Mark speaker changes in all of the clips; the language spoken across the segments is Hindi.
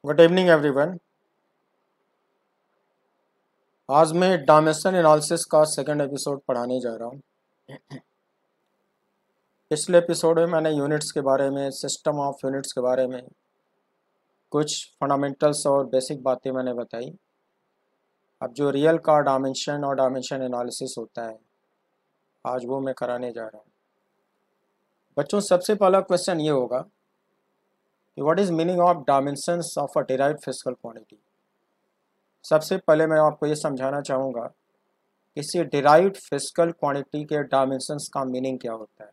Speaker 1: Good evening everyone. आज मैं डायमेंशन एनालिसिस का सेकंड एपिसोड पढ़ाने जा रहा हूँ। पिछले एपिसोड में मैंने यूनिट्स के बारे में, सिस्टम ऑफ यूनिट्स के बारे में कुछ फंडामेंटल्स और बेसिक बातें मैंने बताई। अब जो रियल का डायमेंशन और डायमेंशन एनालिसिस होता है, आज वो मैं कराने जा रहा हूँ। बच्चों, सबसे पहला क्वेश्चन ये होगा कि what is meaning of dimensions of a derived physical quantity. सबसे पहले मैं आपको ये समझाना चाहूँगा किसी डिराइव्ड फिजिकल क्वांटिटी के डायमेंशंस का मीनिंग क्या होता है।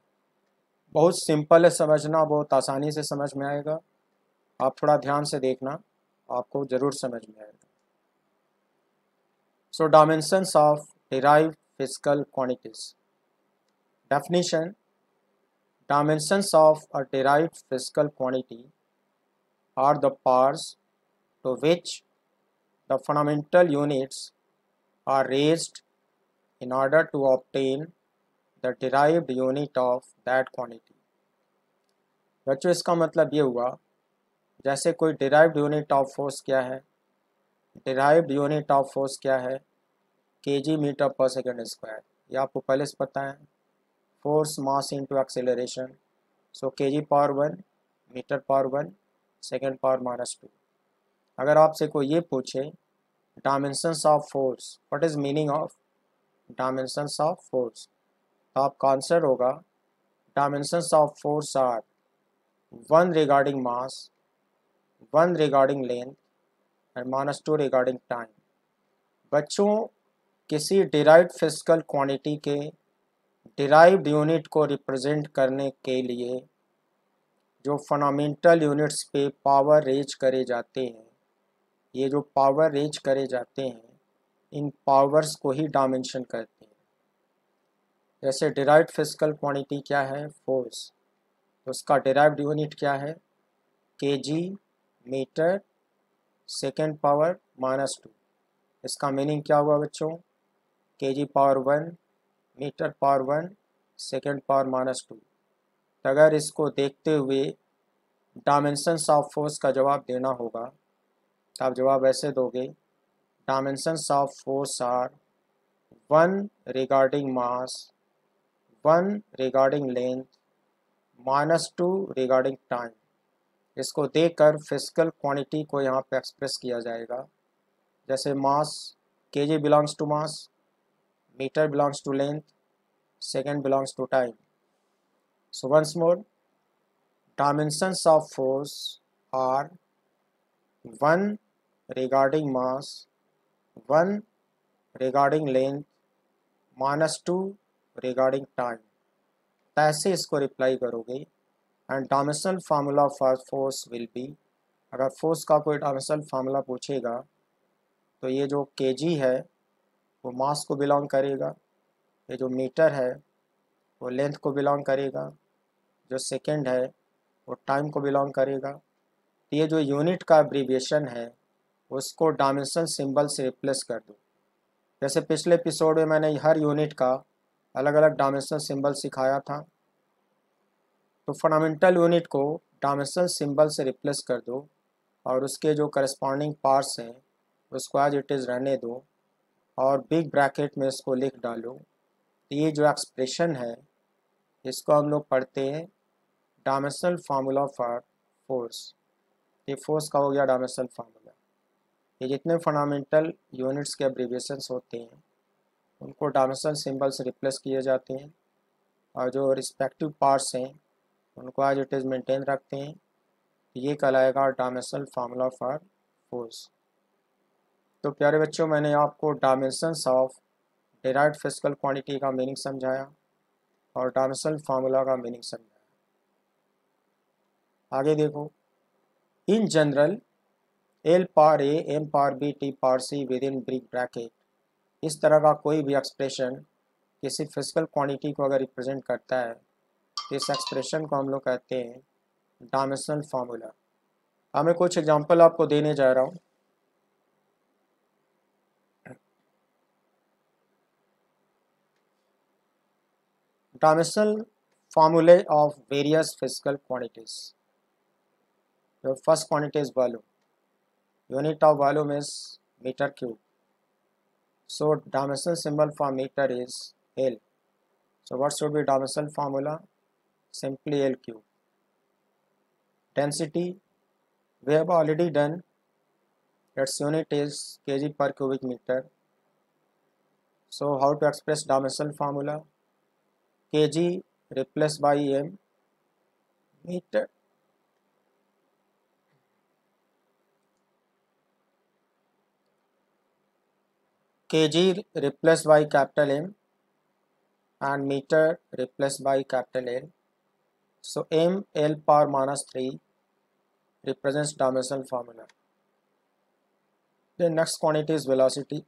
Speaker 1: बहुत सिंपल है समझना, बहुत आसानी से समझ में आएगा। आप थोड़ा ध्यान से देखना, आपको ज़रूर समझ में आएगा। So dimensions of derived physical quantities. Definition: dimensions of a derived physical quantity are the powers to which the fundamental units are raised in order to obtain the derived unit of that quantity। बच्चों, इसका मतलब ये हुआ, जैसे कोई डिराइव्ड यूनिट ऑफ फोर्स क्या है? डिराइव्ड यूनिट ऑफ फोर्स क्या है? KG metre per second square. ये आपको पहले से पता है। Force mass into acceleration, so kg power 1 metre power 1 second power -2। अगर आपसे कोई ये पूछे dimensions of force, what is meaning of dimensions of force, तो आपका आंसर होगा dimensions of force are 1 regarding mass, 1 regarding length and -2 regarding time. बच्चों, किसी डिराइव्ड फिजिकल क्वांटिटी के डिराइव्ड यूनिट को रिप्रेजेंट करने के लिए जो फंडामेंटल यूनिट्स पे पावर रेज करे जाते हैं, ये जो पावर रेज करे जाते हैं, इन पावर्स को ही डायमेंशन कहते हैं। जैसे डिराइव्ड फिजिकल क्वांटिटी क्या है? फोर्स। तो उसका डिराइव्ड यूनिट क्या है? KG metre second power -2। इसका मीनिंग क्या हुआ बच्चों? KG power 1 metre power 1 second power -2। तो अगर इसको देखते हुए डायमेंशंस ऑफ फोर्स का जवाब देना होगा तो आप जवाब ऐसे दोगे, dimensions of force are 1 regarding mass, 1 regarding length, -2 regarding time. इसको देखकर फिजिकल क्वांटिटी को यहाँ पे एक्सप्रेस किया जाएगा। जैसे mass, kg belongs to mass, metre belongs to length, second belongs to time. So once more, dimensions of force are 1 regarding mass, 1 regarding length, -2 regarding time. ऐसे इसको रिप्लाई करोगे and dimensional formula for force will be, अगर फोर्स का कोई डायमेंशनल फार्मूला पूछेगा तो ये जो केजी है वो मास को बिलोंग करेगा, ये जो मीटर है वो लेंथ को बिलोंग करेगा, जो सेकेंड है वो टाइम को बिलोंग करेगा। तो ये जो यूनिट का एब्रीविएशन है उसको डायमेंशन सिंबल से रिप्लेस कर दो। जैसे पिछले एपिसोड में मैंने हर यूनिट का अलग अलग डायमेंशन सिंबल सिखाया था, तो फंडामेंटल यूनिट को डायमेंशन सिंबल से रिप्लेस कर दो और उसके जो करस्पॉन्डिंग पार्ट्स हैं उसको एज इट इज़ रहने दो और बिग ब्रैकेट में इसको लिख डालो। तो ये जो एक्सप्रेशन है इसको हम लोग पढ़ते हैं डायमेंशनल फार्मूला फॉर फोर्स। ये फोर्स का हो गया डायमेंशनल फार्मूला। ये जितने फंडामेंटल यूनिट्स के एब्रीविएशंस होते हैं उनको डायमेंशनल सिंबल से रिप्लेस किए जाते हैं और जो रिस्पेक्टिव पार्ट्स हैं उनको एज इट इज़ मेंटेन रखते हैं। ये कहलाएगा डायमेंशनल फार्मूला फॉर फोर्स। तो प्यारे बच्चों, मैंने आपको dimensions of derived physical quantity का मीनिंग समझाया और डायमेंशनल फार्मूला का मीनिंग समझाया। आगे देखो, in general L power A M power B T power C within big bracket, इस तरह का कोई भी एक्सप्रेशन किसी फिजिकल क्वांटिटी को अगर रिप्रेजेंट करता है तो इस एक्सप्रेशन को हम लोग कहते हैं डायमेंशनल फार्मूला। अब मैं कुछ एग्जांपल आपको देने जा रहा हूँ। डायमेंशनल फार्मूले of various physical quantities. First quantities वालों, Unit of volume is meter cube. So dimensional symbol for meter is L. So what should be dimensional formula? Simply L cube. Density, we have already done. Its unit is kg per cubic meter. So how to express dimensional formula? Kg replaced by m, meter. Kg replaced by capital M and meter replaced by capital L. So m L power minus 3 represents dimensional formula. The next quantity is velocity.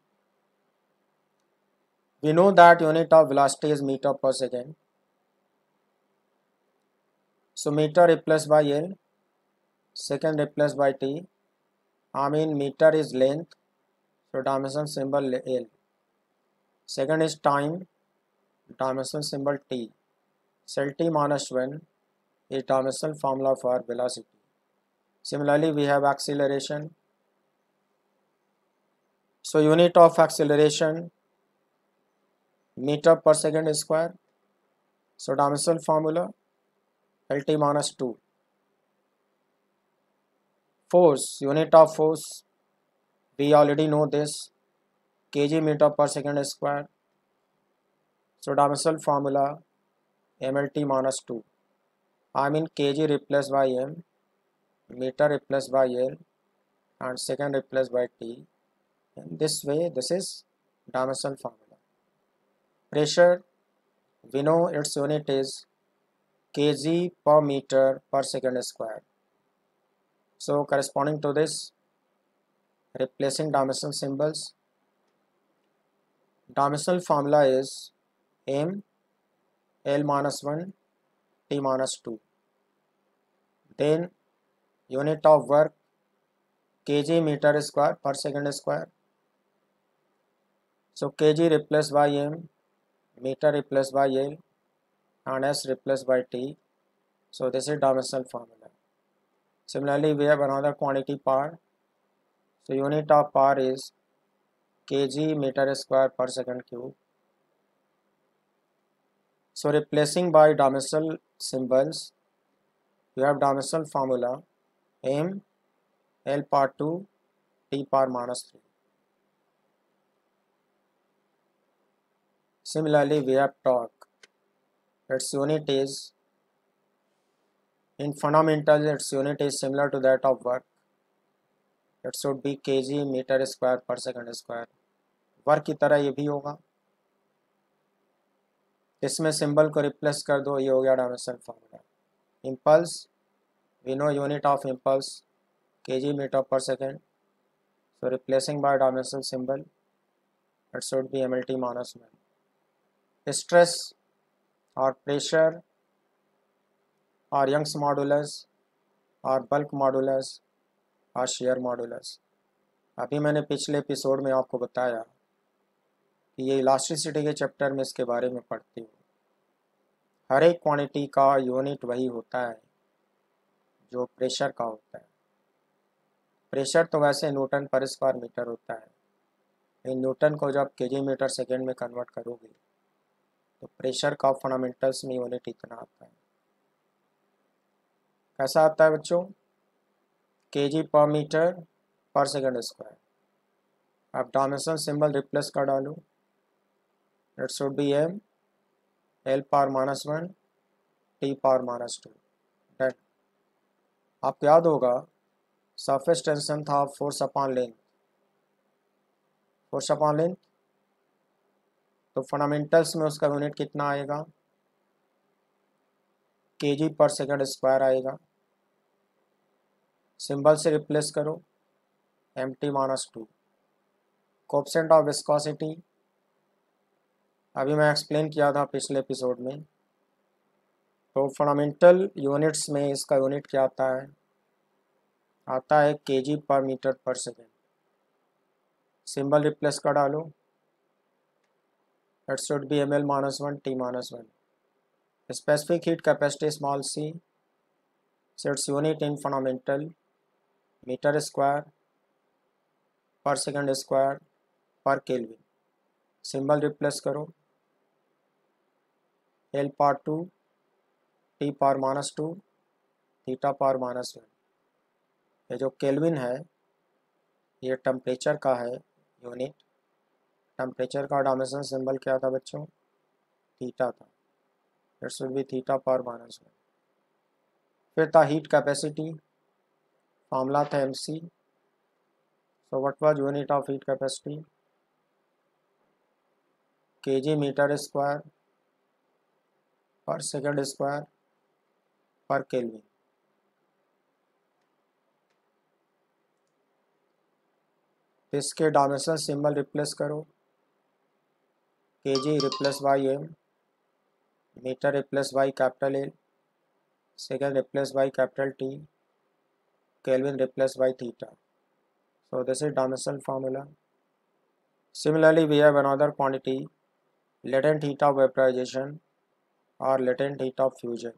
Speaker 1: We know that unit of velocity is meter per second. So meter replaced by L, second replaced by T. I mean meter is length, so dimension symbol L. Second is time, dimension symbol T. Cell T minus 1 is dimensional formula for velocity. Similarly, we have acceleration. So unit of acceleration, meter per second square. So dimensional formula LT minus 2. Force, unit of force, we already know this, kg meter per second square. So dimensional formula MLT minus 2. I mean kg replaced by m, meter replaced by L, and second replaced by T. In this way, this is dimensional formula. Pressure, we know its unit is kg per meter per second square. So corresponding to this, replacing dimensional symbols, dimensional formula is m L minus 1 T minus 2. Then unit of work kg meter square per second square. So kg replaced by m, meter replaced by L, and s replaced by T. So this is dimensional formula. Similarly, we have another quantity power. So unit of power is kg meter square per second cube. So replacing by dimensional symbols, you have dimensional formula m L power 2 T power minus 3. Similarly, we have torque. Its unit is, in fundamentals, its unit is similar to that of work. It should be kg meter square per second square. Work की तरह ये भी होगा, इसमें सिंबल को रिप्लेस कर दो, ये हो गया dimensional formula. Impulse, we know unit of impulse kg meter per second. So replacing by dimensional symbol, it should be MLT minus 1. Stress or pressure or Young's modulus और बल्क मॉडुलस और शेयर मॉडुलस. अभी मैंने पिछले एपिसोड में आपको बताया कि ये इलास्टिसिटी के चैप्टर में इसके बारे में पढ़ती हूँ. हर एक क्वांटिटी का यूनिट वही होता है जो प्रेशर का होता है. प्रेशर तो वैसे न्यूटन पर स्क्वायर मीटर होता है, इन न्यूटन को जब केजी मीटर सेकेंड में कन्वर्ट करोगे तो प्रेशर का फंडामेंटल्स में यूनिट इतना आता है. कैसा आता है बच्चों? KG per metre per second square. अब डायमेंशन सिंबल रिप्लेस कर डालो, it should be m L power minus 1 T power minus 2. डेट आपको याद होगा सरफेस टेंशन था force upon length. Force upon length, तो फंडामेंटल्स में उसका यूनिट कितना आएगा? केजी पर सेकेंड स्क्वायर आएगा. सिंबल से रिप्लेस करो MT minus 2. Coefficient of viscosity अभी मैं एक्सप्लेन किया था पिछले एपिसोड में. तो फंडामेंटल यूनिट्स में इसका यूनिट क्या आता है? आता है KG per metre per second. Symbol replace कर डालो, it should be ml minus 1 T minus 1. Specific heat capacity small c, so its unit in fundamental meter square per second square per kelvin. Symbol replace करो, L power 2 T power -2 theta power -1। ये जो केल्विन है ये टेम्परेचर का है यूनिट। टेम्परेचर का डायमेंशन सिंबल क्या था बच्चों? थीटा था। It should be theta power -1। फिर था हीट कैपेसिटी, फार्मूला था mc। So what was unit of heat capacity? kg metre square per second square per kelvin. इसके डायमेंशन सिंबल रिप्लेस करो, kg replace by m, metre replace by capital L, second replace by capital T, kelvin replace by theta. So this is dimensional formula. Similarly, we have another quantity, latent heat of vaporization or latent heat of fusion,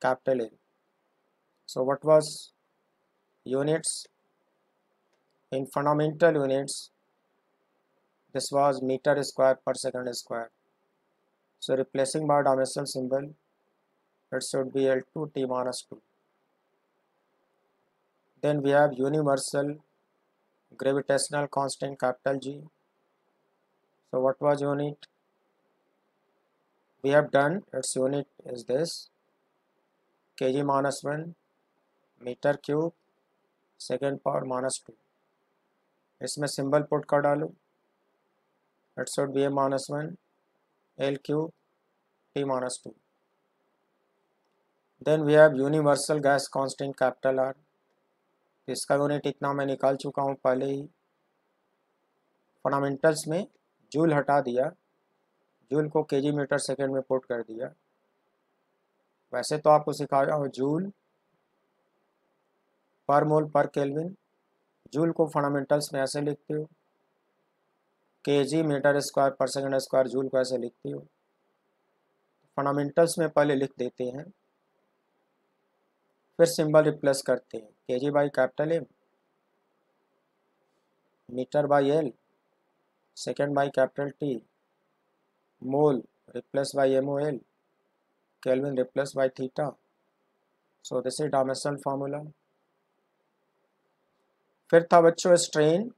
Speaker 1: capital L. So what was units? In fundamental units, this was meter square per second square. So replacing by dimensional symbol, it should be L2 T minus 2. Then we have universal gravitational constant capital G. So what was unit? We have done, its unit is this, kg minus 1 metre cube second power -2। इसमें सिंबल पुट कर डालो, it should be -1 L cube T -2। Then we have universal gas constant capital R. इसका यूनिट इतना मैं निकाल चुका हूँ पहले ही। फंडामेंटल्स में जूल हटा दिया, जूल को केजी मीटर सेकेंड में पुट कर दिया। वैसे तो आपको सिखाया हो जूल पर मोल पर केल्विन। जूल को फंडामेंटल्स में ऐसे लिखते हो, KG metre square per second square joule को ऐसे लिखते हो। फंडामेंटल्स में पहले लिख देते हैं, फिर सिंबल रिप्लेस करते हैं, KG by capital M, metre by L, second by capital T, mole replace by M O L, kelvin replace by theta. So this is dimensional formula. फिर था बच्चों strain,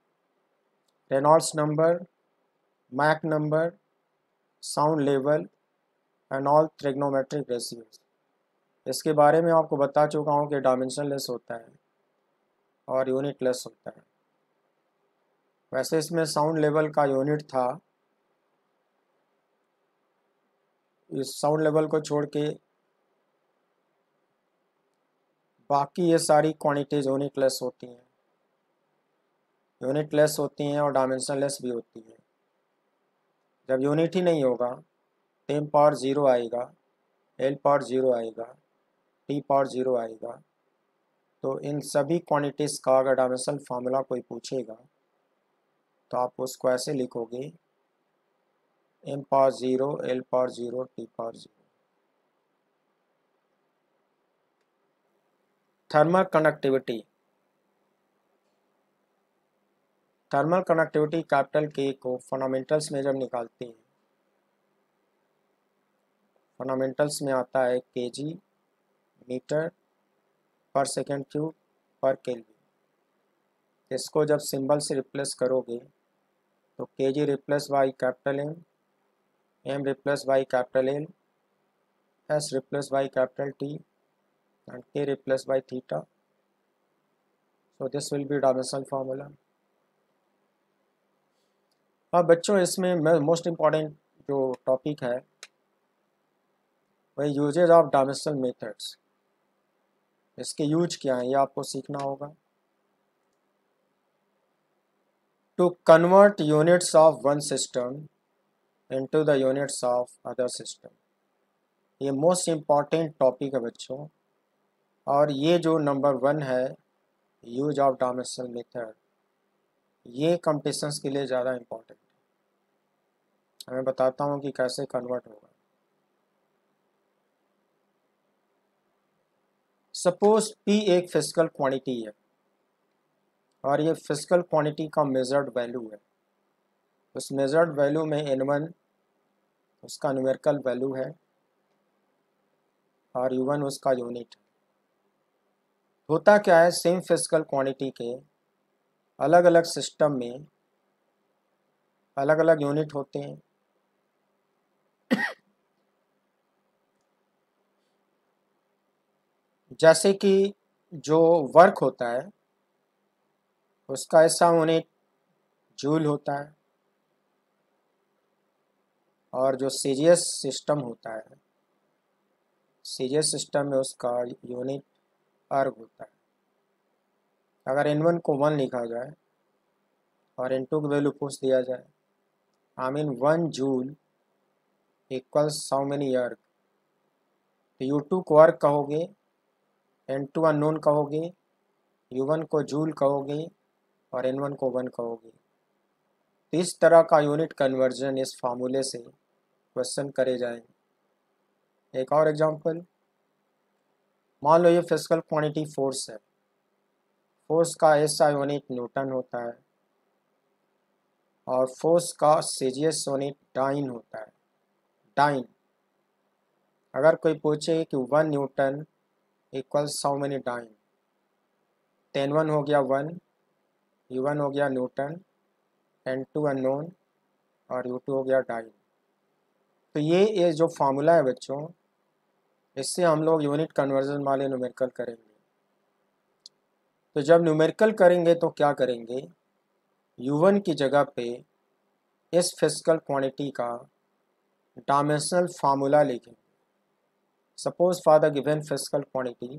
Speaker 1: Reynolds number, Mach number, sound level and all trigonometric ratios. इसके बारे में आपको बता चुका हूँ कि डायमेंशन लेस होता है और यूनिट लेस होता है। वैसे इसमें साउंड लेवल का यूनिट था, इस साउंड लेवल को छोड़ के बाकी ये सारी क्वांटिटीज यूनिट लेस होती हैं, यूनिट लेस होती हैं और डायमेंशन लेस भी होती हैं। जब यूनिट ही नहीं होगा, एम पावर 0 आएगा, एल पावर 0 आएगा, टी पावर 0 आएगा, तो इन सभी क्वांटिटीज़ का अगर डायमेंशनल फार्मूला कोई पूछेगा तो आप उसको ऐसे लिखोगे, M power 0, L power 0, T power 0। Thermal conductivity, thermal conductivity capital K को फंडामेंटल्स में जब निकालते हैं, फंडामेंटल्स में आता है KG metre per second cube per kelvin. इसको जब सिंबल से रिप्लेस करोगे तो kg replace by capital M, m replace by capital L, s replace by capital T and K replace by theta. So this will be dimensional formula. अब बच्चों इसमें मोस्ट इम्पॉर्टेंट जो टॉपिक है वही यूजेज ऑफ डायमेंशनल मेथड्स। इसके यूज क्या है ये आपको सीखना होगा। To convert units of one system into the units of other system, ये मोस्ट इम्पॉर्टेंट टॉपिक है बच्चों। और ये जो नंबर 1 है यूज ऑफ डायमेंशनल मेथड, ये कंपटीशंस के लिए ज़्यादा इम्पॉर्टेंट है। मैं बताता हूँ कि कैसे कन्वर्ट होगा। सपोज P एक फिजिकल क्वांटिटी है, और ये फिजिकल क्वांटिटी का मेजर्ड वैल्यू है। उस मेजर्ड वैल्यू में n1 उसका न्यूमेरिकल वैल्यू है और u1 उसका यूनिट है। होता क्या है, सेम फिजिकल क्वांटिटी के अलग अलग सिस्टम में अलग अलग यूनिट होते हैं। जैसे कि जो वर्क होता है उसका ऐसा यूनिट जूल होता है, और जो सीजीएस सिस्टम होता है, सीजीएस सिस्टम में उसका यूनिट अर्ग होता है। अगर n1 को 1 लिखा जाए और n2 की वैल्यू पूछ दिया जाए, I mean 1 joule equals how many अर्ग, तो u2 को अर्ग कहोगे, n2 अननोन कहोगे, u1 को जूल कहोगे और n1 को 1 कहोगे। तो इस तरह का यूनिट कन्वर्जन इस फार्मूले से क्वेश्चन करे जाएंगे। एक और एग्जांपल, मान लो ये फिजिकल क्वांटिटी फोर्स है। फोर्स का ऐसा यूनिट न्यूटन होता है और फोर्स का सीजीएस यूनिट डाइन होता है, डाइन। अगर कोई पूछे कि 1 newton equals how many dyne, 10 हो गया 1, u1 हो गया न्यूटन, n2 अननोन और u2 हो गया डाइन। तो ये जो फार्मूला है बच्चों, इससे हम लोग यूनिट कन्वर्जन वाले न्यूमेरिकल करेंगे। तो जब न्यूमेरिकल करेंगे तो क्या करेंगे, u1 की जगह पे इस फिजिकल क्वांटिटी का डायमेंशनल फार्मूला लिखेंगे। Suppose for the given physical quantity,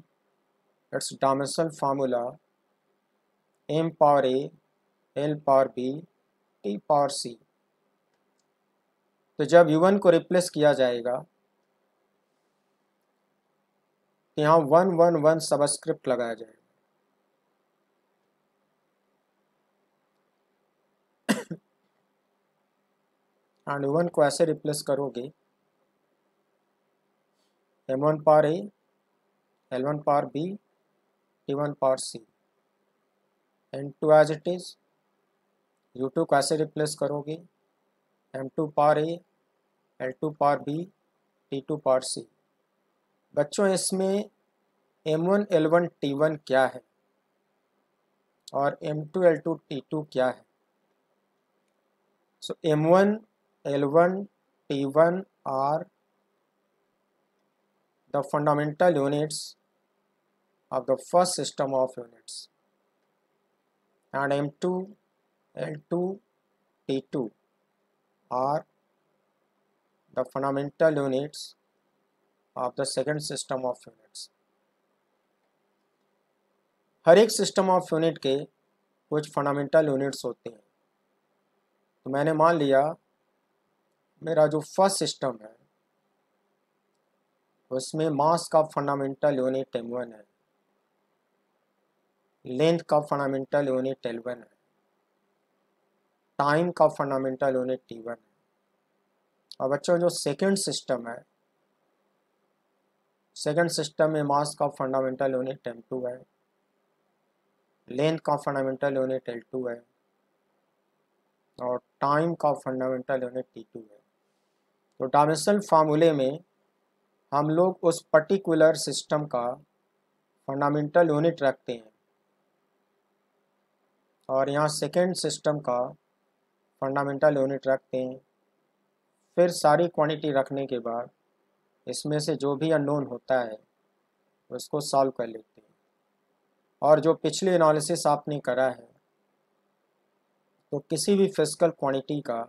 Speaker 1: it's dimensional formula m power a, l power b, t power c। तो जब u1 को रिप्लेस किया जाएगा तो यहाँ 111 सबस्क्रिप्ट लगाया जाएगा। एंड u1 को ऐसे रिप्लेस करोगे, m1 power a, l1 power b, t1 power c, n2 as it is. u2 को ऐसे रिप्लेस करोगे, m2 power a, l2 power b, t2 power c। बच्चों इसमें m1 l1 t1 क्या है और m2 l2 t2 क्या है? So m1 l1 t1 are the fundamental units of the first system of units, and m2 l2 t2 are the fundamental units of the second system of units। हर एक सिस्टम ऑफ यूनिट के कुछ फंडामेंटल यूनिट्स होते हैं। तो मैंने मान लिया मेरा जो फर्स्ट सिस्टम है उसमें मास का फंडामेंटल यूनिट m1 है, लेंथ का फंडामेंटल यूनिट l1 है, टाइम का फंडामेंटल यूनिट t1 है। और बच्चों जो सेकंड सिस्टम है, सेकंड सिस्टम में मास का फंडामेंटल यूनिट m2 है, लेंथ का फंडामेंटल यूनिट l2 है और टाइम का फंडामेंटल यूनिट t2 है। तो डायमेंशनल फार्मूले में हम लोग उस पर्टिकुलर सिस्टम का फंडामेंटल यूनिट रखते हैं और यहाँ सेकेंड सिस्टम का फंडामेंटल यूनिट रखते हैं। फिर सारी क्वांटिटी रखने के बाद इसमें से जो भी अननोन होता है उसको सॉल्व कर लेते हैं। और जो पिछले एनालिसिस आपने करा है, तो किसी भी फिजिकल क्वांटिटी का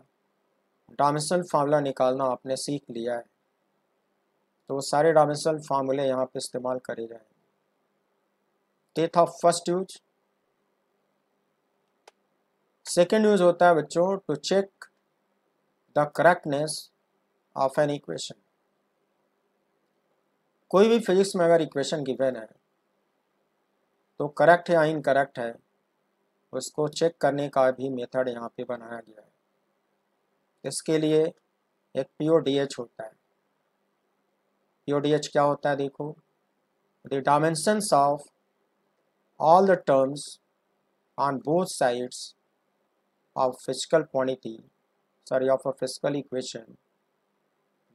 Speaker 1: डायमेंशनल फार्मूला निकालना आपने सीख लिया है। तो सारे डायमेंशनल फार्मूले यहाँ पे इस्तेमाल करे जाएंगे। ये था फर्स्ट यूज। सेकेंड यूज होता है बच्चों to check the correctness of an equation. कोई भी फिजिक्स में अगर इक्वेशन गिवन है तो करेक्ट है या इनकरेक्ट है उसको चेक करने का भी मेथड यहाँ पे बनाया गया है। इसके लिए एक PODH होता है। PODH क्या होता है देखो, the dimensions of all the terms on both sides of physical quantity, of a physical equation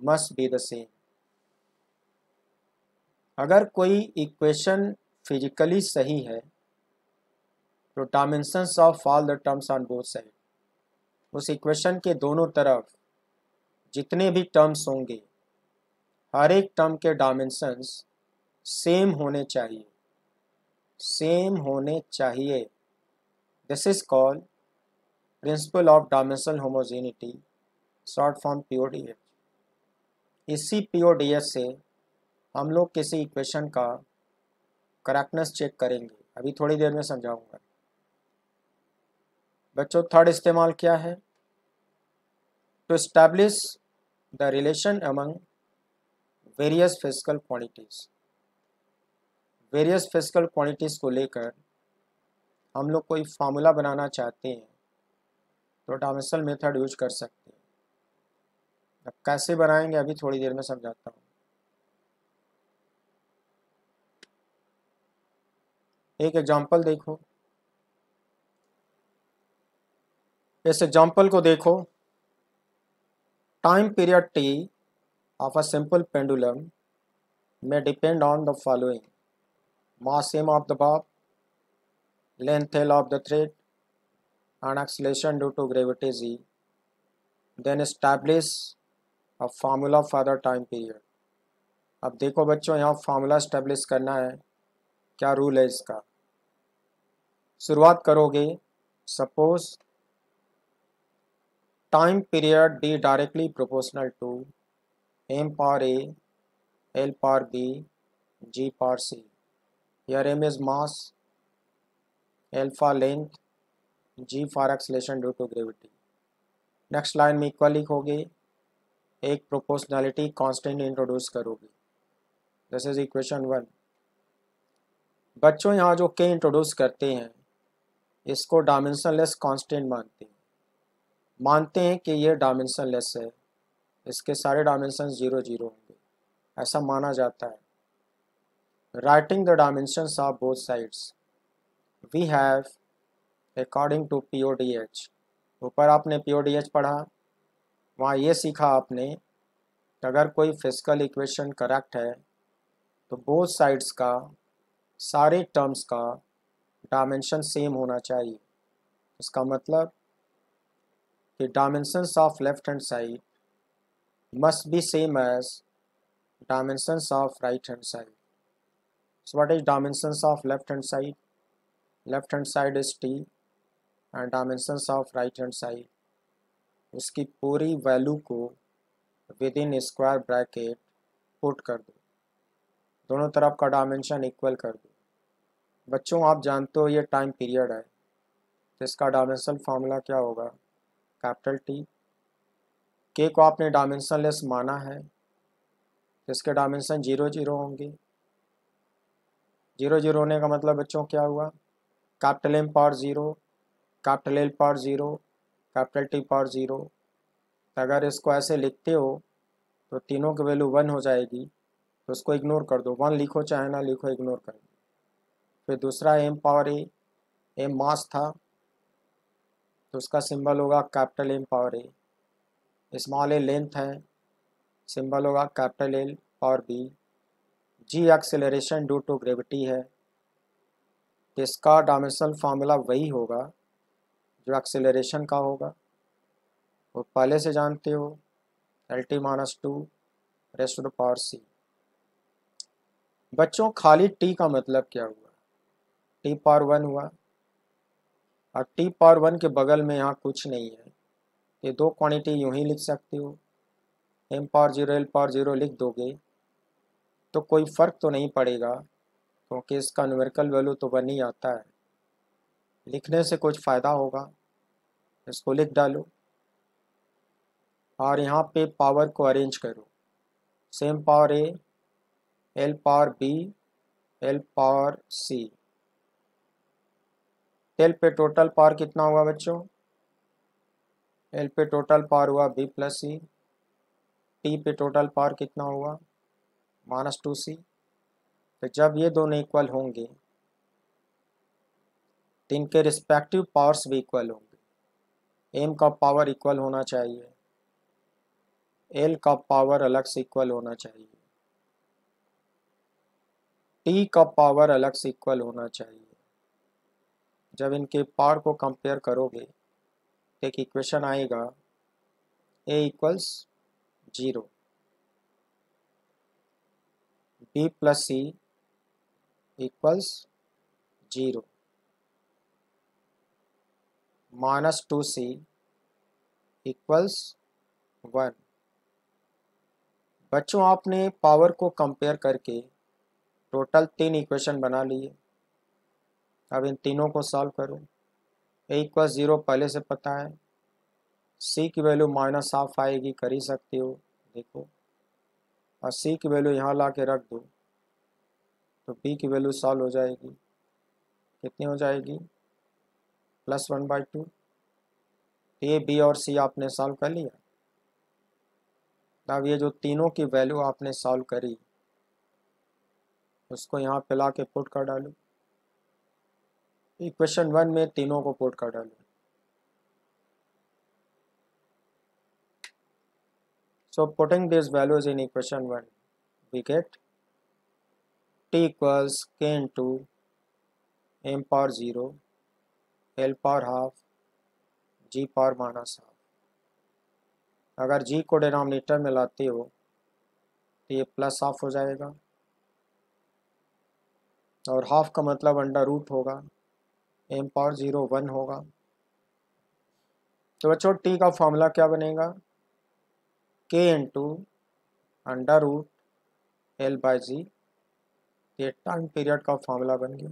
Speaker 1: must be the same. अगर कोई इक्वेशन फिजिकली सही है तो dimensions of all the terms on both side, उस इक्वेशन के दोनों तरफ जितने भी टर्म्स होंगे हर एक टर्म के डायमेंशंस सेम होने चाहिए, सेम होने चाहिए। This is called principle of dimensional homogeneity, short form PODH. इसी पीओडीएच से हम लोग किसी इक्वेशन का करेक्टनेस चेक करेंगे, अभी थोड़ी देर में समझाऊंगा। बच्चों थर्ड इस्तेमाल क्या है? To establish the relation among various physical quantities. Various physical quantities को लेकर हम लोग कोई फार्मूला बनाना चाहते हैं तो डायमेंशनल मेथड यूज कर सकते हैं। अब कैसे बनाएंगे अभी थोड़ी देर में समझाता हूँ। एक एग्जांपल देखो, इस एग्जांपल को देखो। Time period T of a simple pendulum may depend on the following: mass m of the bob, length L of the thread, and acceleration due to gravity g. Then establish a formula for the time period. अब देखो बच्चों, यहाँ फार्मूला एस्टेब्लिश करना है। क्या रूल है इसका? शुरुआत करोगे, suppose time period D directly proportional to m power a, L power b, g power c. Here m is mass, L for length, g for acceleration due to gravity. Next line में इक्वल लिखोगे, एक प्रोपोर्शनैलिटी कांस्टेंट इंट्रोड्यूस करोगे। This is equation 1। बच्चों यहाँ जो के इंट्रोड्यूस करते हैं इसको डायमेंशनलेस कांस्टेंट मानते हैं कि ये डायमेंशनलेस है, इसके सारे डायमेंशन 0 0 होंगे, ऐसा माना जाता है। Writing the dimensions of both sides we have according to PODH. ऊपर आपने पीओडीएच पढ़ा, वहाँ ये सीखा आपने कि अगर कोई फिजिकल इक्वेशन करेक्ट है तो बोथ साइड्स का, सारे टर्म्स का डायमेंशन सेम होना चाहिए। इसका मतलब कि dimensions of left hand side must be same as dimensions of right hand side. So what is dimensions of left hand side? Left hand side is T and dimensions of right hand side, उसकी पूरी वैल्यू को within square bracket put कर दो, दोनों तरफ का डायमेंशन इक्वल कर दो। बच्चों आप जानते हो ये टाइम पीरियड है तो इसका डायमेंशनल फार्मूला क्या होगा? Capital T. के को आपने डायमेंशनलेस माना है तो इसके डायमेंशन 0 0 होंगे। 0 0 होने का मतलब बच्चों क्या हुआ? Capital M power 0, capital L power 0, capital T power 0। अगर इसको ऐसे लिखते हो तो तीनों की वैल्यू 1 हो जाएगी, तो उसको इग्नोर कर दो, 1 लिखो चाहे ना लिखो, इग्नोर कर दो। फिर दूसरा M power A, M mass था तो उसका सिंबल होगा capital M power A. Small A length है, सिंबल होगा capital L power B. G acceleration due to gravity है, तो इसका डायमेंशनल फार्मूला वही होगा जो एक्सेलरेशन का होगा, वो पहले से जानते हो, LT minus 2 raised to the power c. बच्चों खाली टी का मतलब क्या हुआ? टी पावर 1 हुआ, और टी पावर 1 के बगल में यहाँ कुछ नहीं है, ये दो क्वांटिटी यूं ही लिख सकते हो। m पावर 0 L पावर 0 लिख दोगे तो कोई फ़र्क तो नहीं पड़ेगा, क्योंकि इसका न्यूमेरिकल वैल्यू तो 1 ही आता है। लिखने से कुछ फ़ायदा होगा, इसको लिख डालो और यहाँ पे पावर को अरेंज करो। Same power a, L power b, L power c. L पे टोटल पावर कितना हुआ बच्चों? एल पे टोटल पावर हुआ बी प्लस सी। टी पे टोटल पावर कितना हुआ? -2c। तो जब ये दोनों इक्वल होंगे तो इनके रिस्पेक्टिव पावर्स भी इक्वल होंगे। एम का पावर इक्वल होना चाहिए, एल का पावर अलग से इक्वल होना चाहिए, टी का पावर अलग से इक्वल होना चाहिए। जब इनके पावर को कंपेयर करोगे तो एक इक्वेशन आएगा ए इक्वल्स 0, बी प्लस सी इक्वल्स 0, -2c इक्वल्स 1। बच्चों आपने पावर को कंपेयर करके टोटल 3 इक्वेशन बना लिए। अब इन तीनों को सॉल्व करो। ए इक्वल 0 पहले से पता है, सी की वैल्यू -हाफ आएगी, कर ही सकते हो देखो, और सी की वैल्यू यहाँ ला के रख दो तो बी की वैल्यू सॉल्व हो जाएगी। कितनी हो जाएगी? +1/2। ए बी और सी आपने सॉल्व कर लिया। अब ये जो तीनों की वैल्यू आपने सॉल्व करी उसको यहाँ पे ला के पुट कर डालो। इक्वेशन 1 में तीनों को पुट कर डालो। So putting these values in equation 1, we get t equals k into m power 0, l power half, g power -half। अगर g को डिनोमिनेटर में लाते हो तो ये +हाफ हो जाएगा, और हाफ का मतलब अंडर रूट होगा, m पावर 0 1 होगा। तो बच्चों t का फॉर्मूला क्या बनेगा? k into under root l/g। ये टाइम पीरियड का फॉर्मूला बन गया।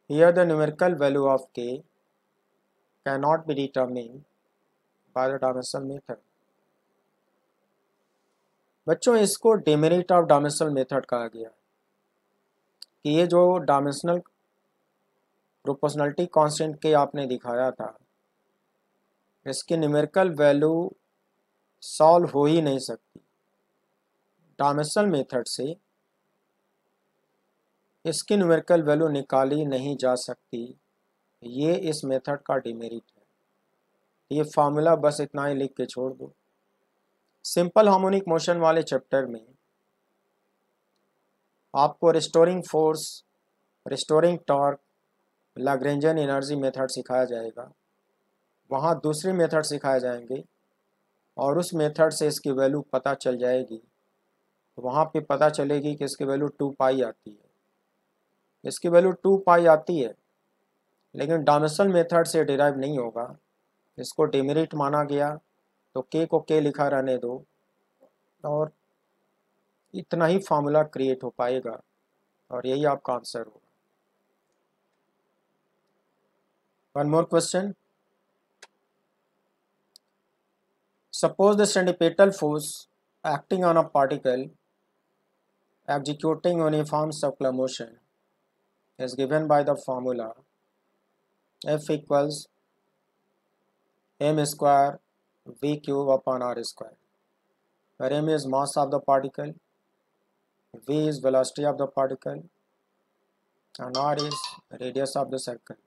Speaker 1: Here the numerical value of k cannot be determined by the dimensional method. बच्चों इसको डिमेरिट ऑफ डायमेंशनल मेथड कहा गया कि ये जो डायमेंशनल प्रोपोर्शनलिटी कांस्टेंट के आपने दिखाया था, इसकी न्यूमेरिकल वैल्यू सॉल्व हो ही नहीं सकती। डायमेंशनल मेथड से इसकी न्यूमेरिकल वैल्यू निकाली नहीं जा सकती। ये इस मेथड का डिमेरिट है। ये फार्मूला बस इतना ही लिख के छोड़ दो। सिंपल हार्मोनिक मोशन वाले चैप्टर में आपको restoring force, restoring torque, Lagrangian energy method सिखाया जाएगा। वहाँ दूसरी मेथड सिखाए जाएंगे और उस मेथड से इसकी वैल्यू पता चल जाएगी। तो वहाँ पे पता चलेगी कि इसकी वैल्यू 2π आती है, इसकी वैल्यू 2π आती है, लेकिन डायमेंशनल मेथड से डिराइव नहीं होगा। इसको डिमेरिट माना गया तो k को k लिखा रहने दो, और इतना ही फार्मूला क्रिएट हो पाएगा और यही आपका आंसर होगा। One more question. Suppose the centripetal force acting on a particle executing uniform circular motion is given by the formula F equals m square v cube upon r square, where m is mass of the particle, v is velocity of the particle, and r is radius of the circle.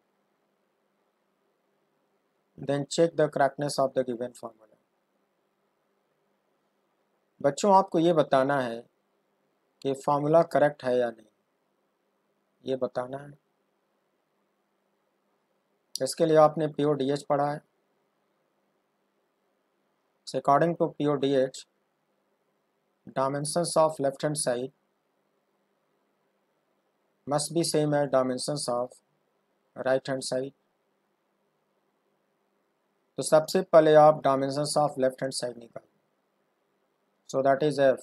Speaker 1: Then check the correctness of the given formula. बच्चों आपको ये बताना है कि फार्मूला करेक्ट है या नहीं, ये बताना है। इसके लिए आपने PODH पढ़ा है। So according to PODH, dimensions of left hand side must be same as dimensions of right hand side। तो सबसे पहले आप dimensions of left hand side निकालो। So that is F,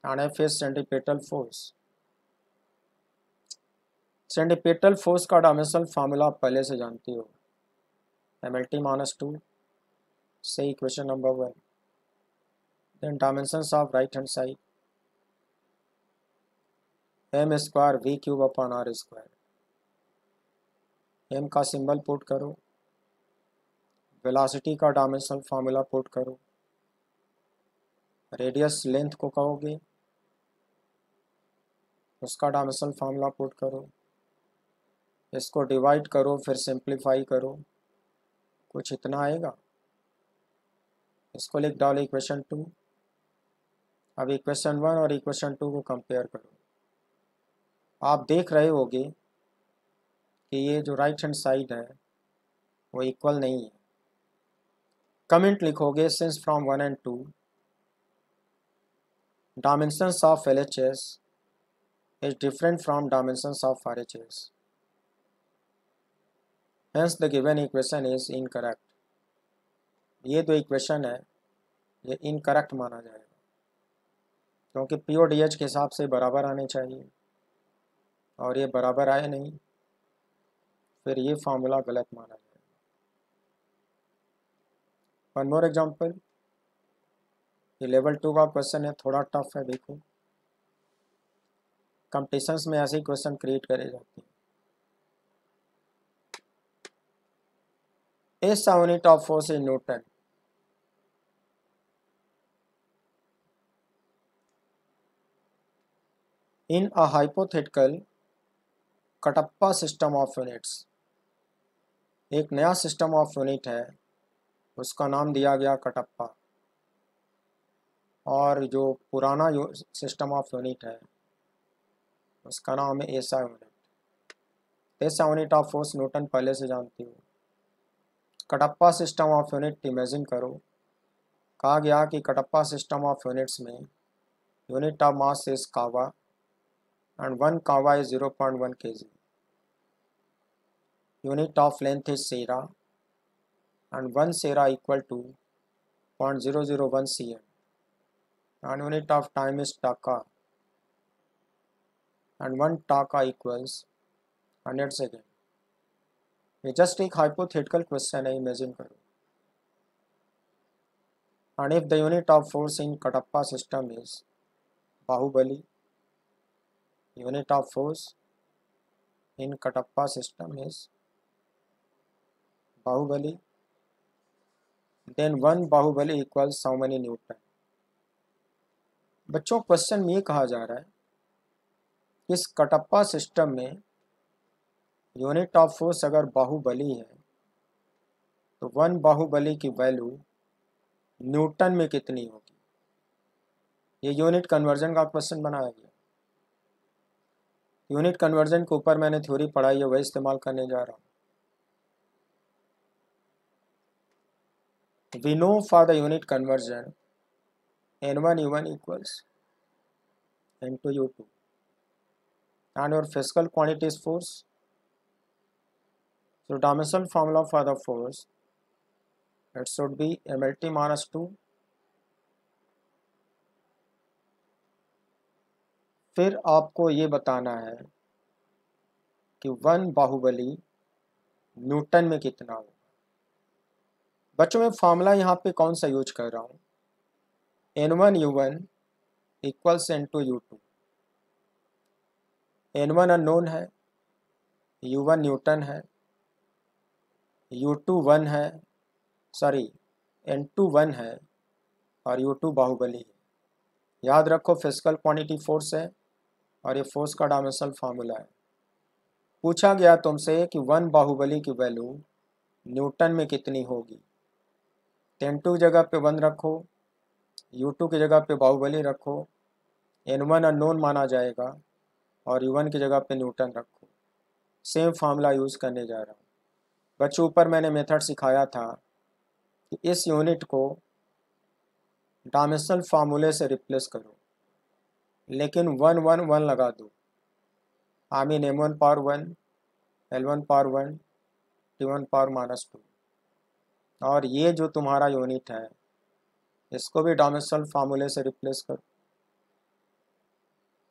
Speaker 1: and F is centripetal force। Centripetal force का डायमेंशनल फार्मूला आप पहले से जानते हो, mLT-2 से equation number 1। Then dimensions of right hand side m square v cube upon r square. m का सिंबल पुट करो, वेलोसिटी का डायमेंशनल फार्मूला पुट करो, रेडियस लेंथ को कहोगे, उसका डायमेंशनल फार्मूला पुट करो, इसको डिवाइड करो, फिर सिंप्लीफाई करो, कुछ इतना आएगा। इसको लिख डालो इक्वेशन 2। अब इक्वेशन 1 और इक्वेशन 2 को कंपेयर करो। आप देख रहे होगे कि ये जो राइट हैंड साइड है वो इक्वल नहीं है। कमेंट लिखोगे since from 1 and 2 dimensions of LHS is different from dimensions of RHS, hence the given equation is incorrect। ये जो इक्वेशन है ये इनकरेक्ट माना जाएगा, क्योंकि पी और डी एच के हिसाब से बराबर आने चाहिए और ये बराबर आए नहीं, फिर ये फार्मूला गलत माना जाएगा। वन मोर एग्जांपल, ये लेवल 2 का क्वेश्चन है, थोड़ा टफ है। देखो कंपटीशंस में ऐसे ही क्वेश्चन क्रिएट करे जाते हैं। S unit of force in newton. In a hypothetical Kattappa system of units, एक नया सिस्टम ऑफ यूनिट है, उसका नाम दिया गया कटप्पा, और जो पुराना सिस्टम ऑफ यूनिट है उसका नाम है SI unit. SI unit of force newton पहले से जानती हो। Kattappa system of unit imagine करो। कहा गया कि कटप्पा सिस्टम ऑफ यूनिट्स में यूनिट ऑफ मास इज कावा एंड 1 कावा is 0.1 kg। Unit of length is सेरा एंड 1 सेरा equal to 0.001 cm and unit of time is taka and 1 taka equals 100 second. ये जस्ट एक हाइपोथेटिकल क्वेश्चन है, इमेजिन करो। and if the unit of force in Katappa system is Bahubali, unit of force in Katappa system is Bahubali, then 1 Bahubali equals how many Newton। बच्चों क्वेश्चन में ये कहा जा रहा है कि इस कटप्पा सिस्टम में यूनिट ऑफ फोर्स अगर बाहुबली है तो 1 बाहुबली की वैल्यू न्यूटन में कितनी होगी। ये यूनिट कन्वर्जन का क्वेश्चन बनाया गया। यूनिट कन्वर्जन के ऊपर मैंने थ्योरी पढ़ाई है, वही इस्तेमाल करने जा रहा हूँ। We know for the unit conversion N1 U1 equals N2 U2 and your physical quantity is force. So dimensional formula for the force, it should be MLT minus 2। फिर आपको ये बताना है कि 1 बाहुबली न्यूटन में कितना होगा। बच्चों मैं फार्मूला यहाँ पे कौन सा यूज कर रहा हूँ, N1 U1 equals N2 U2। N1 unknown है, U1 न्यूटन है, U2 1 है, सॉरी N2 1 है और U2 बाहुबली है। याद रखो फिजिकल क्वांटिटी फोर्स है और ये फोर्स का डायमेंशनल फार्मूला है। पूछा गया तुमसे कि 1 बाहुबली की वैल्यू न्यूटन में कितनी होगी। N2 जगह पे 1 रखो, U2 की जगह पे बाहुबली रखो, N1 अननोन माना जाएगा और U1 की जगह पे न्यूटन रखो। सेम फार्मूला यूज़ करने जा रहा हूँ। बच्चों ऊपर मैंने मेथड सिखाया था कि इस यूनिट को डायमेंशनल फार्मूले से रिप्लेस करो, लेकिन 1 1 1 लगा दो। I mean M1 power 1, L1 power 1, T1 power -2। और ये जो तुम्हारा यूनिट है इसको भी डायमेंशनल फार्मूले से रिप्लेस करो,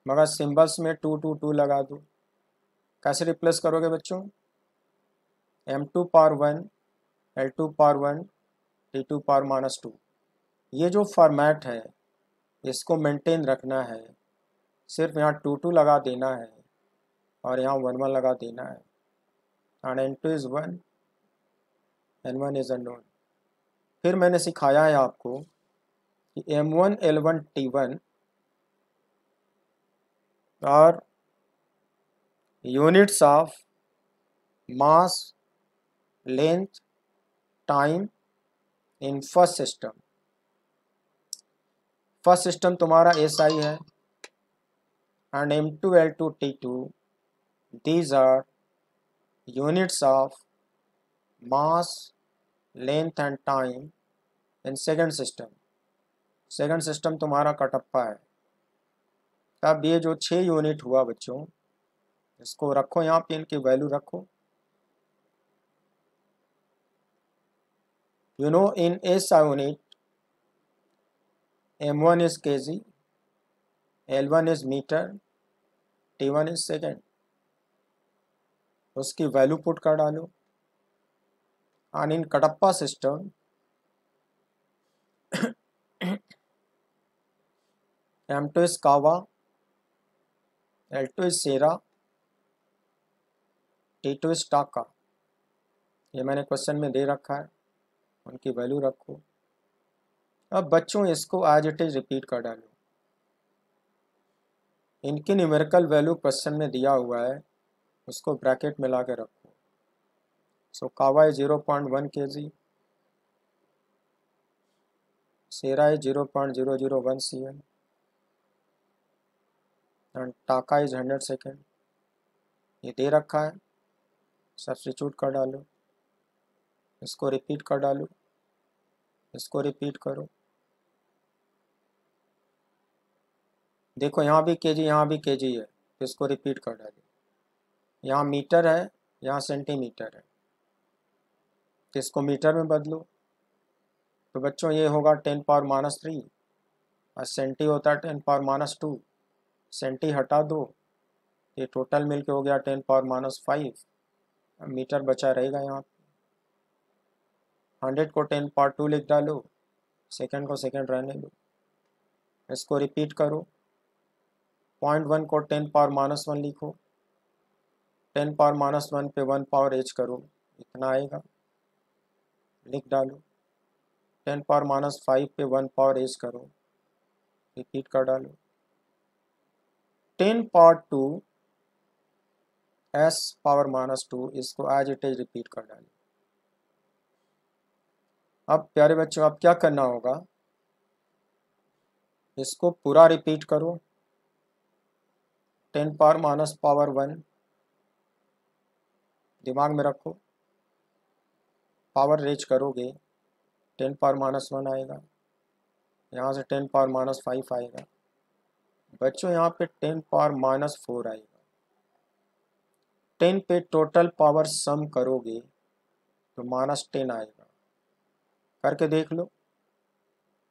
Speaker 1: मगर सिंबल्स में 2 2 2 लगा दो। कैसे रिप्लेस करोगे बच्चों, M2 power 1, L2 power 1, T2 power -2। ये जो फॉर्मेट है इसको मेंटेन रखना है। सिर्फ यहाँ 2 2 लगा देना है और यहाँ 1 1 लगा देना है। And N2 is 1, N1 is unknown. फिर मैंने सिखाया है आपको कि M1 L1 T1 और units of mass, length, time in first system. First system तुम्हारा SI है and M2, L2, T2, these are units of mass, length and time in second system। Second system तुम्हारा कटप्पा है। अब ये जो 6 यूनिट हुआ बच्चों, इसको रखो यहाँ पे, इनकी वैल्यू रखो। You know, in SI unit, M1 is kg, L1 is meter, T1 is second। उसकी वैल्यू पुट कर डालो। और इन कटप्पा सिस्टम M2 is कावा, L2 is Sera, T2 is टाका। ये मैंने क्वेश्चन में दे रखा है, उनकी वैल्यू रखो। अब बच्चों इसको एज इट इज रिपीट कर डालो। इनकी न्यूमेरिकल वैल्यू क्वेश्चन में दिया हुआ है, उसको ब्रैकेट में ला के रखो। सो कावा है 0.1 kg, सेरा है 0.001 cm एंड टाका इज 100 सेकेंड। ये दे रखा है, सब्स्टिट्यूट कर डालो, इसको रिपीट कर डालो, इसको रिपीट करो। देखो यहाँ भी केजी, यहाँ भी केजी है, तो इसको रिपीट कर डालो। यहाँ मीटर है, यहाँ सेंटीमीटर है, तो इसको मीटर में बदलो। तो बच्चों ये होगा 10⁻³ और सेंटी होता है 10⁻²। सेंटी हटा दो, ये टोटल मिलके हो गया 10⁻5। मीटर बचा रहेगा यहाँ। 100 को 10⁻2 लिख डालो, सेकंड को सेकंड रहने दो, इसको रिपीट करो। 0.1 को 10⁻1 लिखो, 10⁻1 पे 1 पावर एच करो, इतना आएगा, लिख डालो। 10⁻5 पे 1 पावर एच करो, रिपीट कर डालो। 10⁻2 S⁻², इसको एज इट इज रिपीट कर डालो। अब प्यारे बच्चों, अब क्या करना होगा, इसको पूरा रिपीट करो। 10⁻1 दिमाग में रखो, पावर रेज करोगे 10⁻1 आएगा, यहाँ से 10⁻5 आएगा। बच्चों यहाँ पे 10⁻4 आएगा। 10 पे टोटल पावर सम करोगे तो -10 आएगा, करके देख लो।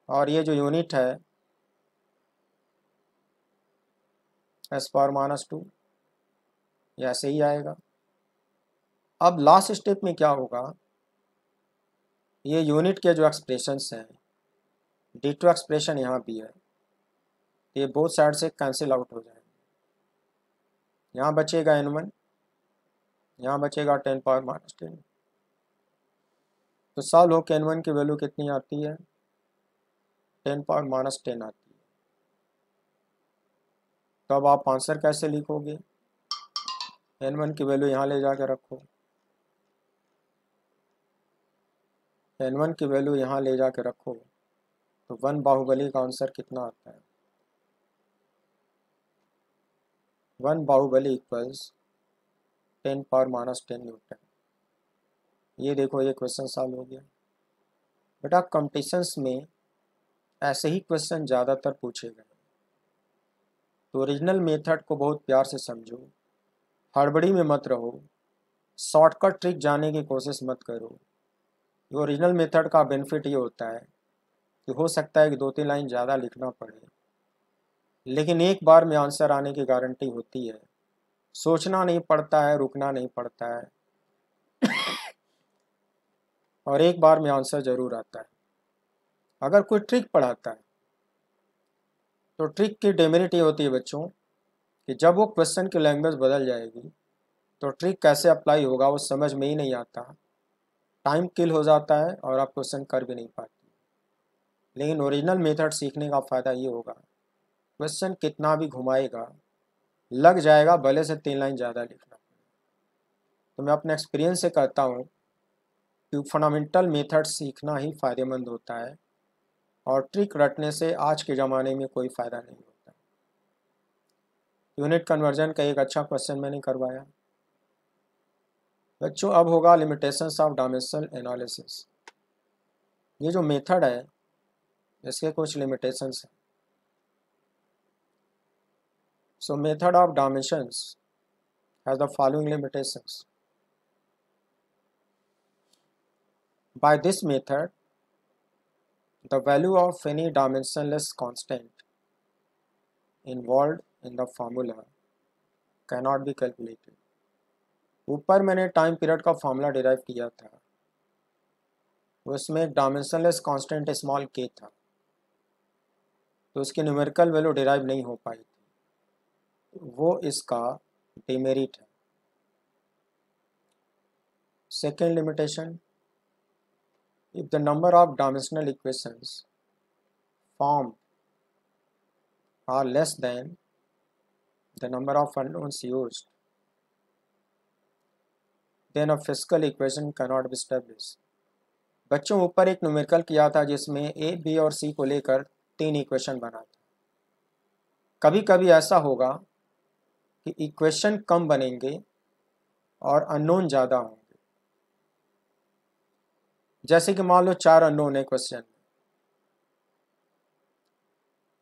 Speaker 1: और ये जो यूनिट है S⁻², ये ऐसे ही आएगा। अब लास्ट स्टेप में क्या होगा, ये यूनिट के जो एक्सप्रेशंस हैं, D2 एक्सप्रेशन यहाँ भी है, ये बोथ साइड से कैंसिल आउट हो जाएंगे। यहाँ बचेगा N1, यहाँ बचेगा 10⁻10। तो सॉल्व हो के N1 की वैल्यू कितनी आती है, 10⁻10 आती है। तो अब आप आंसर कैसे लिखोगे, N1 की वैल्यू यहाँ ले जाकर रखो, N1 की वैल्यू यहाँ ले जाकर रखो, तो 1 बाहुबली का आंसर कितना आता है, 1 बाहुबली इक्वल्स 10⁻10 न्यूटन। ये देखो, ये क्वेश्चन सॉल्व हो गया। बेटा कॉम्पिटिशन्स में ऐसे ही क्वेश्चन ज़्यादातर पूछे गए, तो ओरिजिनल मेथड को बहुत प्यार से समझो, हड़बड़ी में मत रहो, शॉर्टकट ट्रिक जाने की कोशिश मत करो। ये ओरिजिनल मेथड का बेनिफिट ये होता है कि हो सकता है कि 2-3 लाइन ज़्यादा लिखना पड़े, लेकिन एक बार में आंसर आने की गारंटी होती है। सोचना नहीं पड़ता है, रुकना नहीं पड़ता है, और एक बार में आंसर ज़रूर आता है। अगर कोई ट्रिक पढ़ाता है तो ट्रिक की डेमेरिट ये होती है बच्चों कि जब वो क्वेश्चन की लैंग्वेज बदल जाएगी तो ट्रिक कैसे अप्लाई होगा वो समझ में ही नहीं आता, टाइम किल हो जाता है और आप क्वेश्चन कर भी नहीं पाते। लेकिन ओरिजिनल मेथड सीखने का फ़ायदा ये होगा, क्वेश्चन कितना भी घुमाएगा लग जाएगा, भले से 3 लाइन ज़्यादा लिखना। तो मैं अपने एक्सपीरियंस से कहता हूँ कि फंडामेंटल मेथड सीखना ही फ़ायदेमंद होता है, और ट्रिक रटने से आज के ज़माने में कोई फ़ायदा नहीं होता। यूनिट कन्वर्जन का एक अच्छा क्वेश्चन मैंने करवाया बच्चों। अब होगा लिमिटेशंस ऑफ डायमेंशनल एनालिसिस। ये जो मेथड है इसके कुछ लिमिटेशंस हैं। So method of dimensions has the following limitations. By this method the value of any dimensionless constant involved in the formula cannot be calculated। ऊपर मैंने टाइम पीरियड का फॉर्मूला डिराइव किया था, उसमें एक डायमेंशनलेस कांस्टेंट स्मॉल के था, तो उसकी न्यूमेरिकल वैल्यू डिराइव नहीं हो पाई थी, वो इसका डिमेरिट है। Second limitation, if the number of dimensional equations formed are less than the number of unknowns used, then a physical equation cannot be established। बच्चों ऊपर एक न्यूमेरिकल किया था जिसमें ए बी और सी को लेकर 3 इक्वेशन बना था। कभी कभी ऐसा होगा कि इक्वेशन कम बनेंगे और अननोन ज़्यादा होंगे। जैसे कि मान लो 4 अननोन है question,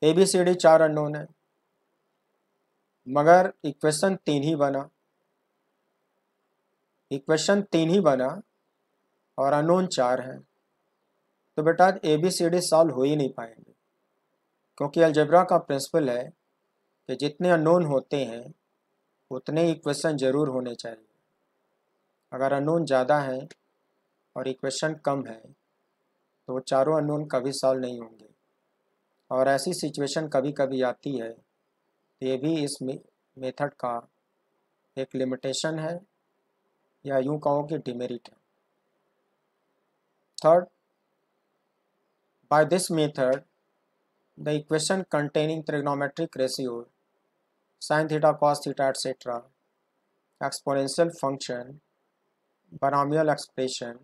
Speaker 1: A B C D 4 unknown है, मगर इक्वेशन 3 ही बना, और अननोन 4 हैं, तो बेटा A B C D solve हो ही नहीं पाएंगे, क्योंकि अलजेब्रा का प्रिंसिपल है कि जितने अननोन होते हैं उतने इक्वेशन ज़रूर होने चाहिए। अगर अननोन ज़्यादा है और इक्वेशन कम है तो वो चारों अननोन कभी सॉल्व नहीं होंगे, और ऐसी सिचुएशन कभी कभी आती है। तो ये भी इस मेथड का एक लिमिटेशन है, या यूँ कहो कि डिमेरिट है। Third, by this method the equation containing trigonometric ratio sin theta cos theta etc, exponential function, binomial expression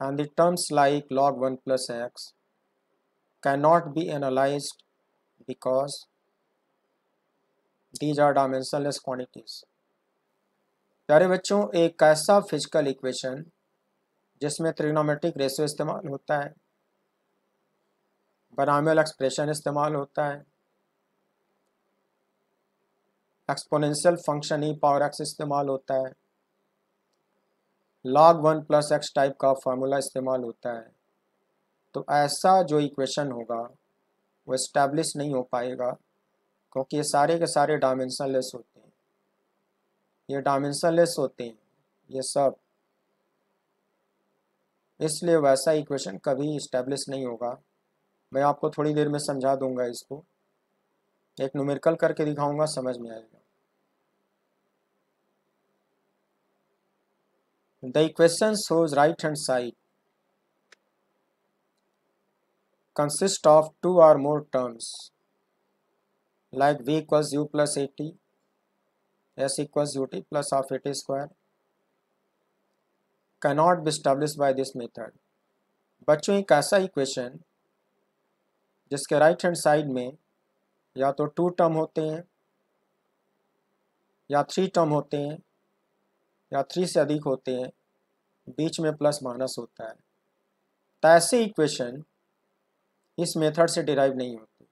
Speaker 1: and the terms like log 1 plus x cannot be analyzed because these are dimensionless quantities। प्यारे बच्चों, एक ऐसा फिजिकल इक्वेशन जिसमें ट्रिग्नोमेट्रिक रेशियो इस्तेमाल होता है, बायनॉमियल एक्सप्रेशन इस्तेमाल होता है, एक्सपोनेंशियल फंक्शन ई पावर एक्स इस्तेमाल होता है, log 1 प्लस एक्स टाइप का फार्मूला इस्तेमाल होता है, तो ऐसा जो इक्वेशन होगा वो इस्टेब्लिश नहीं हो पाएगा, क्योंकि ये सारे के सारे डायमेंशनलेस होते हैं। ये डायमेंशनलेस होते हैं ये सब, इसलिए वैसा इक्वेशन कभी इस्टेब्लिश नहीं होगा। मैं आपको थोड़ी देर में समझा दूंगा, इसको एक न्यूमेरिकल करके दिखाऊंगा, समझ में आएगा। The equation shows right hand side consists of 2 or more terms like v equals u plus at, s equals ut plus half at square, cannot be established by this method। बच्चों, एक ऐसा इक्वेशन जिसके राइट हैंड साइड में या तो 2 टर्म होते हैं या 3 टर्म होते हैं या 3 से अधिक होते हैं, बीच में प्लस माइनस होता है, तो ऐसे इक्वेशन इस मेथड से डिराइव नहीं होती।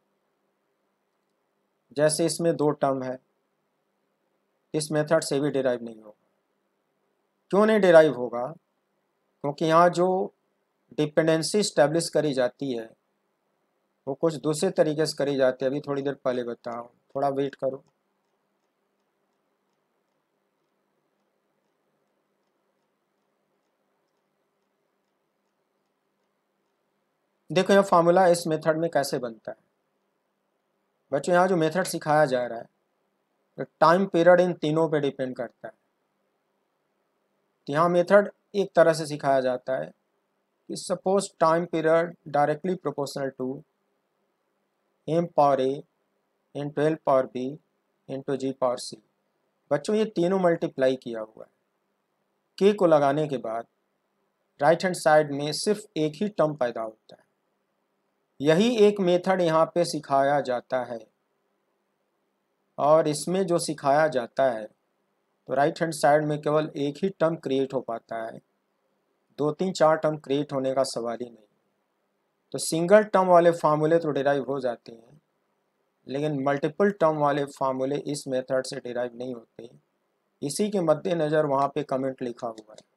Speaker 1: जैसे इसमें 2 टर्म है, इस मेथड से भी डिराइव नहीं होगा। क्यों नहीं डिराइव होगा? क्योंकि यहाँ जो डिपेंडेंसी इस्टेब्लिश करी जाती है वो कुछ दूसरे तरीके से करी जाती है। अभी थोड़ी देर पहले बताऊँ, थोड़ा वेट करो। देखो यह फार्मूला इस मेथड में कैसे बनता है। बच्चों, यहाँ जो मेथड सिखाया जा रहा है तो टाइम पीरियड इन तीनों पे डिपेंड करता है। तो यहाँ मेथड एक तरह से सिखाया जाता है कि suppose time period directly proportional to m power a into L power b into g power c. बच्चों ये तीनों मल्टीप्लाई किया हुआ है। के को लगाने के बाद राइट हैंड साइड में सिर्फ एक ही टर्म पैदा होता है। यही एक मेथड यहाँ पे सिखाया जाता है, और इसमें जो सिखाया जाता है तो राइट हैंड साइड में केवल एक ही टर्म क्रिएट हो पाता है, 2 3 4 टर्म क्रिएट होने का सवाल ही नहीं। तो सिंगल टर्म वाले फार्मूले तो डिराइव हो जाते हैं, लेकिन मल्टीपल टर्म वाले फार्मूले इस मेथड से डिराइव नहीं होते। इसी के मद्देनज़र वहाँ पे कमेंट लिखा हुआ है।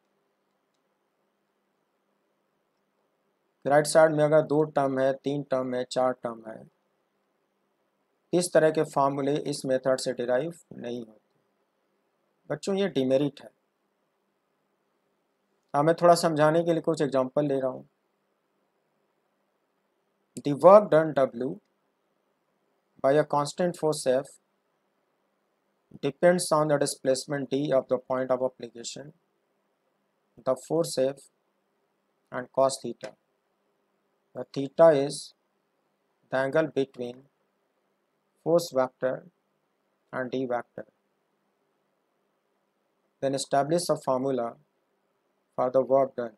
Speaker 1: राइट साइड में अगर 2 टर्म है, 3 टर्म है, 4 टर्म है, इस तरह के फार्मूले इस मेथड से डिराइव नहीं होते। बच्चों ये डिमेरिट है। अब मैं थोड़ा समझाने के लिए कुछ एग्जांपल ले रहा हूँ। The work done W by a constant force F depends on the displacement D of the point of application, the force F and cos theta. The theta is the angle between force vector and D vector. Then establish a formula for the work done.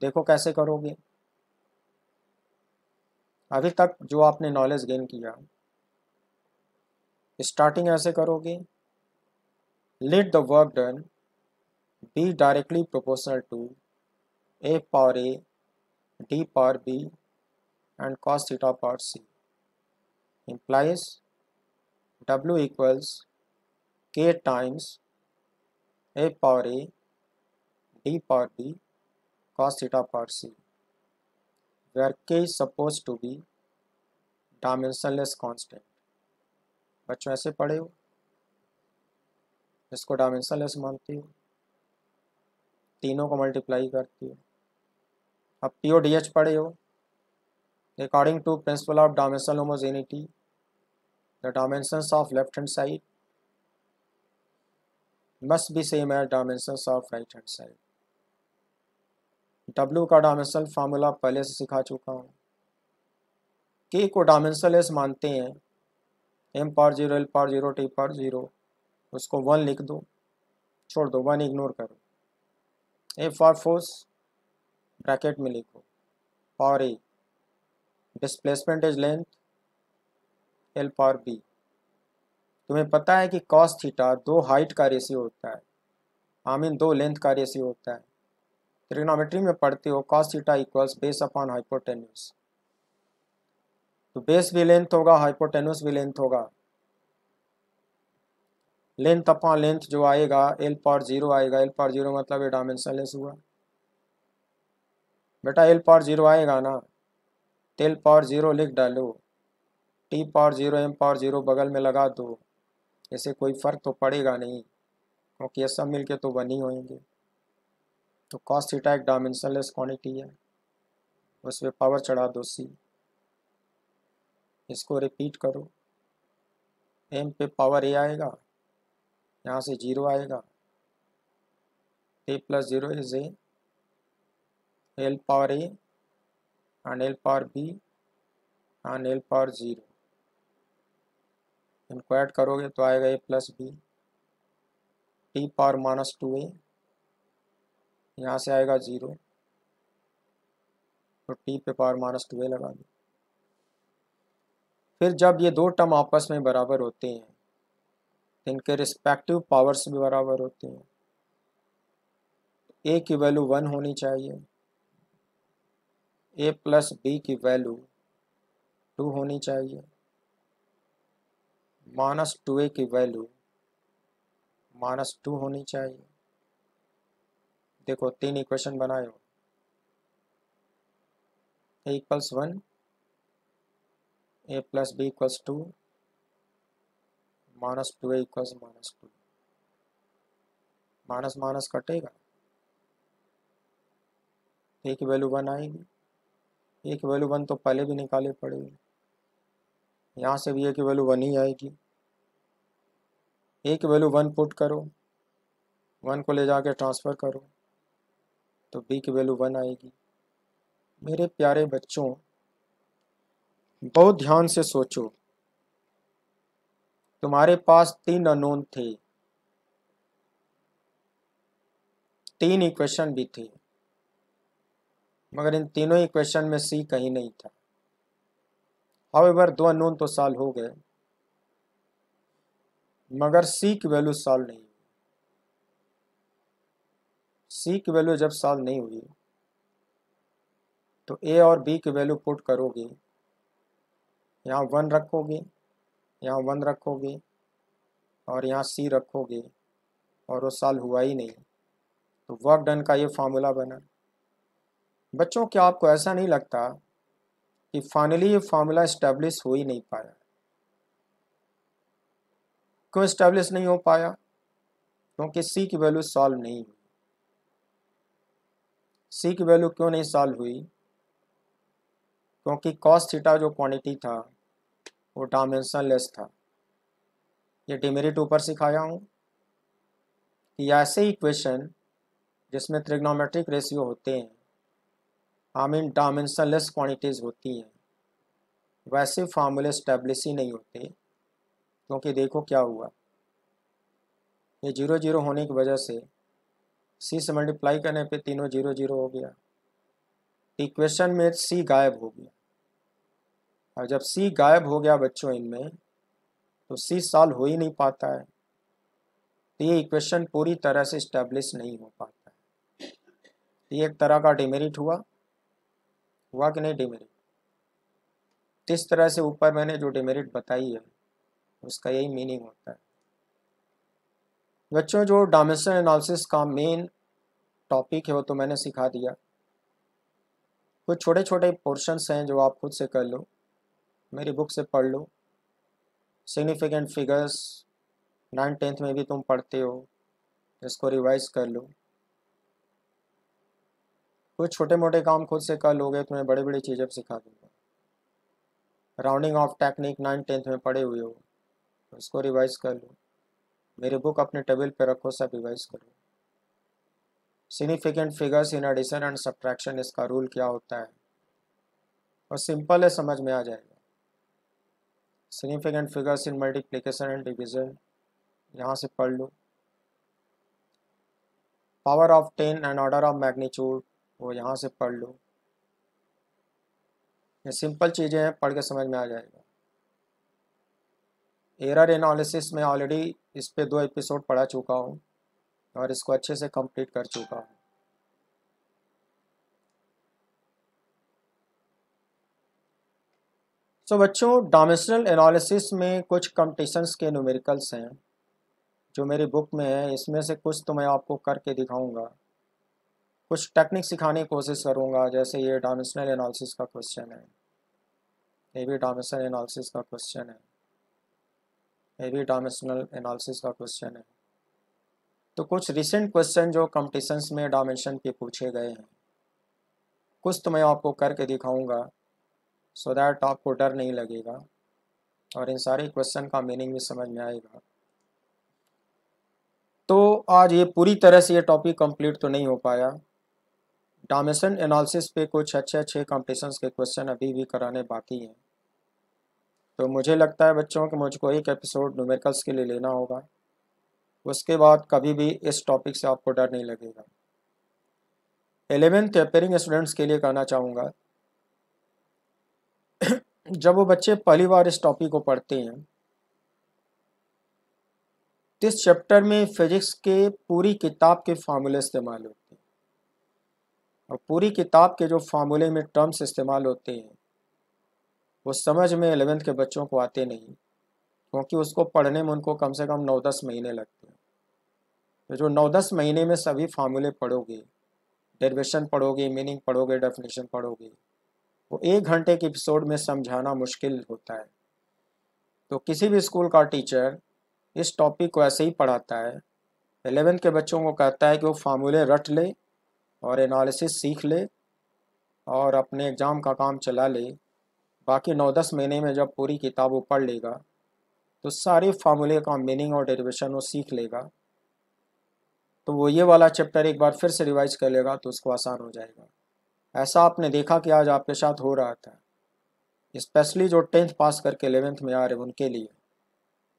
Speaker 1: देखो कैसे करोगे। अभी तक जो आपने नॉलेज गेन किया, स्टार्टिंग ऐसे करोगे। Let the work done be directly proportional to A power A D power B and cos theta power C implies W equals k times a power a d power b cos theta power c, where k is supposed to be dimensionless constant. बच्चों ऐसे पढ़े हो, इसको डायमेंशनलेस मानती हो, तीनों को मल्टीप्लाई करती हो। अब PODH पढ़े हो। According to principle of dimensional homogeneity, the dimensions of left hand side must be same as dimensions of right hand side. W का डायमेंशनल फार्मूला पहले से सिखा चुका हूँ। K को डायमेंशनलेस मानते हैं, m power 0 l power 0 t power 0, उसको 1 लिख दो, छोड़ दो, 1 इग्नोर करो। A फॉर फोर्स ब्रैकेट में लिखो, power A, displacement is length l power B। तुम्हें पता है कि cos थीटा 2 हाइट का रेशियो होता है, आमीन 2 लेंथ का रेशियो होता है। ट्रिग्नोमेट्री में पढ़ते हो cos theta equals base upon hypotenuse. तो बेस भी लेंथ होगा, हाइपोटेन्यूस भी लेंथ होगा। लेंथ अपॉन लेंथ जो आएगा l पावर 0 आएगा। l पावर 0 मतलब ये डायमेंशनलेस हुआ। बेटा l पावर 0 आएगा ना, तो l पावर 0 लिख डालो, t पावर 0 m पावर 0 बगल में लगा दो। इससे कोई फर्क तो पड़ेगा नहीं, क्योंकि ये सब मिलके तो 1 ही होंगे। तो cos थीटा एक डायमेंशनलेस क्वांटिटी है, उस पर पावर चढ़ा दो c। इसको रिपीट करो, m पे पावर a आएगा, यहाँ से 0 आएगा, a plus 0 is a, l power a and l power b and l power 0। इनको ऐड करोगे तो आएगा a plus b, t power minus 2a, यहाँ से आएगा 0, तो t पे पावर माइनस 2a लगा दो। फिर जब ये 2 टर्म आपस में बराबर होते हैं, इनके रिस्पेक्टिव पावर्स भी बराबर होते हैं। a की वैल्यू 1 होनी चाहिए, a प्लस b की वैल्यू 2 होनी चाहिए, माइनस 2a की वैल्यू माइनस 2 होनी चाहिए। देखो 3 इक्वेशन बनाए हो, a equals 1, a plus b equals 2, minus 2a equals minus 2। Minus minus कटेगा, a की वैल्यू 1 आएगी। a की वैल्यू 1 तो पहले भी निकाले पड़ेगी, यहाँ से भी a की वैल्यू 1 ही आएगी। a की वैल्यू 1 पुट करो, 1 को ले जाके ट्रांसफ़र करो, तो b की वैल्यू 1 आएगी। मेरे प्यारे बच्चों, बहुत ध्यान से सोचो, तुम्हारे पास 3 अननोन थे, 3 इक्वेशन भी थी, मगर इन तीनों इक्वेशन में सी कहीं नहीं था। हाउएवर 2 अननोन तो सॉल्व हो गए, मगर सी की वैल्यू सॉल्व नहीं हुई। सी की वैल्यू जब सॉल्व नहीं हुई तो ए और बी की वैल्यू पुट करोगे, यहाँ 1 रखोगे, यहाँ 1 रखोगे और यहाँ सी रखोगे, और वो सॉल्व हुआ ही नहीं, तो वर्क डन का ये फार्मूला बना। बच्चों, क्या आपको ऐसा नहीं लगता कि फाइनली ये फार्मूला इस्टेब्लिश हो ही नहीं पाया? क्यों इस्टेब्लिश नहीं हो पाया? क्योंकि सी की वैल्यू सॉल्व नहीं हुई। सी की वैल्यू क्यों नहीं सॉल्व हुई? क्योंकि कॉस थीटा जो क्वांटिटी था वो डायमेंशन लेस था। ये डिमेरिट ऊपर सिखाया हूँ कि ऐसे इक्वेशन जिसमें ट्रिग्नोमेट्रिक रेशियो होते हैं, I mean dimension less quantities होती हैं, वैसे फार्मूले इस्टेब्लिश ही नहीं होते। क्योंकि देखो क्या हुआ, ये 0 0 होने की वजह से सी से मल्टीप्लाई करने पे तीनों 0 0 हो गया, इक्वेशन में सी गायब हो गया। और जब सी गायब हो गया बच्चों इनमें, तो सी सॉल्व हो ही नहीं पाता है, तो ये इक्वेशन पूरी तरह से इस्टेब्लिश नहीं हो पाता है। ये एक तरह का डिमेरिट हुआ कि नहीं डिमेरिट? इस तरह से ऊपर मैंने जो डिमेरिट बताई है उसका यही मीनिंग होता है। बच्चों, जो डायमेंशन एनालिसिस का मेन टॉपिक है वो तो मैंने सिखा दिया। कुछ छोटे छोटे पोर्शंस हैं जो आप खुद से कर लो, मेरी बुक से पढ़ लो। सिग्निफिकेंट फिगर्स 9th 10th में भी तुम पढ़ते हो, इसको रिवाइज कर लो। कुछ छोटे मोटे काम खुद से कर लोगे, तुम्हें बड़ी बड़ी चीज़ें सिखा दूंगा। Rounding off technique 9th 10th में पढ़े हुए हो, उसको रिवाइज कर लो। मेरी बुक अपने टेबल पे रखो, सब रिवाइज करो। Significant figures in addition and subtraction, इसका रूल क्या होता है, और सिंपल है, समझ में आ जाएगा। Significant figures in multiplication and division, यहाँ से पढ़ लो। Power of 10 and order of magnitude, वो यहाँ से पढ़ लो। ये सिंपल चीज़ें हैं, पढ़ के समझ में आ जाएगा। एरर एनालिसिस में ऑलरेडी इस पे 2 एपिसोड पढ़ा चुका हूँ और इसको अच्छे से कंप्लीट कर चुका हूँ। तो बच्चों, डायमेंशनल एनालिसिस में कुछ कंपटीशंस के न्यूमेरिकल्स हैं जो मेरी बुक में है। इसमें से कुछ तो मैं आपको करके दिखाऊंगा, कुछ टेक्निक सिखाने की कोशिश करूंगा। जैसे ये डायमेंशनल एनालिसिस का क्वेश्चन है, ये भी डायमेंशनल एनालिसिस का क्वेश्चन है, ये भी डायमेंशनल एनालिसिस का क्वेश्चन है। तो कुछ रिसेंट क्वेश्चन जो कंपटीशंस में डायमेंशन के पूछे गए हैं, कुछ तो मैं आपको करके दिखाऊंगा, सो दैट आपको डर नहीं लगेगा और इन सारे क्वेश्चन का मीनिंग भी समझ में आएगा। तो आज ये पूरी तरह से ये टॉपिक कंप्लीट तो नहीं हो पाया। डायमेंशन एनालिसिस पे कुछ अच्छे अच्छे कॉम्पिटिशन्स के क्वेश्चन अभी भी कराने बाकी हैं। तो मुझे लगता है बच्चों कि मुझको एक एपिसोड न्यूमेरिकल्स के लिए लेना होगा, उसके बाद कभी भी इस टॉपिक से आपको डर नहीं लगेगा। 11th अपेयरिंग स्टूडेंट्स के लिए कहना चाहूँगा, जब वो बच्चे पहली बार इस टॉपिक को पढ़ते हैं, तो इस चैप्टर में फिजिक्स के पूरी किताब के फार्मूले इस्तेमाल होते हैं, और पूरी किताब के जो फार्मूले में टर्म्स इस्तेमाल होते हैं वो समझ में 11th के बच्चों को आते नहीं, क्योंकि उसको पढ़ने में उनको कम से कम 9-10 महीने लगते हैं। तो जो 9-10 महीने में सभी फार्मूले पढ़ोगे, डेरिवेशन पढ़ोगे, मीनिंग पढ़ोगे, डेफिनेशन पढ़ोगे, वो 1 घंटे के एपिसोड में समझाना मुश्किल होता है। तो किसी भी स्कूल का टीचर इस टॉपिक को ऐसे ही पढ़ाता है, 11th के बच्चों को कहता है कि वो फार्मूले रट ले और एनालिसिस सीख ले और अपने एग्ज़ाम का काम चला ले। बाकी 9-10 महीने में जब पूरी किताब वो पढ़ लेगा तो सारे फार्मूले का मीनिंग और डेरिवेशन वो सीख लेगा, तो वो ये वाला चैप्टर एक बार फिर से रिवाइज कर लेगा तो उसको आसान हो जाएगा। ऐसा आपने देखा कि आज आपके साथ हो रहा था, स्पेशली जो 10th पास करके 11th में आ रहे उनके लिए।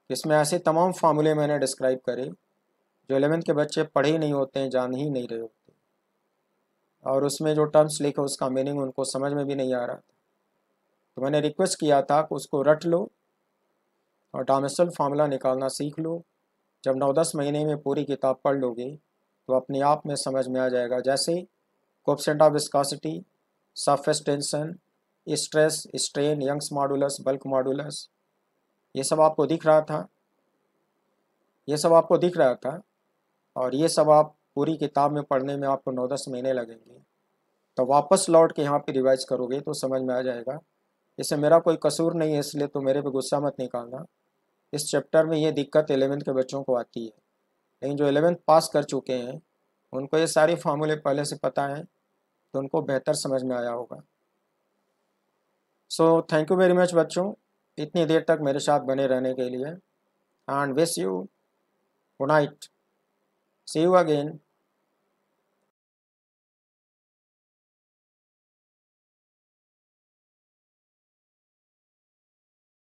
Speaker 1: इसमें ऐसे तमाम फार्मूले मैंने डिस्क्राइब करे जो 11th के बच्चे पढ़े ही नहीं होते हैं, जान ही नहीं रहे होते, और उसमें जो टर्म्स लिखे उसका मीनिंग उनको समझ में भी नहीं आ रहा था। तो मैंने रिक्वेस्ट किया था कि उसको रट लो और डायमेंशनल फार्मूला निकालना सीख लो। जब 9-10 महीने में पूरी किताब पढ़ लोगे तो अपने आप में समझ में आ जाएगा। जैसे coefficient of viscosity, surface tension, stress, strain, Young's modulus, bulk modulus, ये सब आपको दिख रहा था, ये सब आपको दिख रहा था, और ये सब आप पूरी किताब में पढ़ने में आपको 9-10 महीने लगेंगे। तो वापस लौट के यहाँ पे रिवाइज करोगे तो समझ में आ जाएगा। इससे मेरा कोई कसूर नहीं है, इसलिए तो मेरे पे गुस्सा मत निकालना। इस चैप्टर में ये दिक्कत 11th के बच्चों को आती है, लेकिन जो 11th पास कर चुके हैं उनको ये सारे फार्मूले पहले से पता है, तो उनको बेहतर समझ में आया होगा। So thank you very much बच्चों, इतनी देर तक मेरे साथ बने रहने के लिए, and wish you good night, see you again.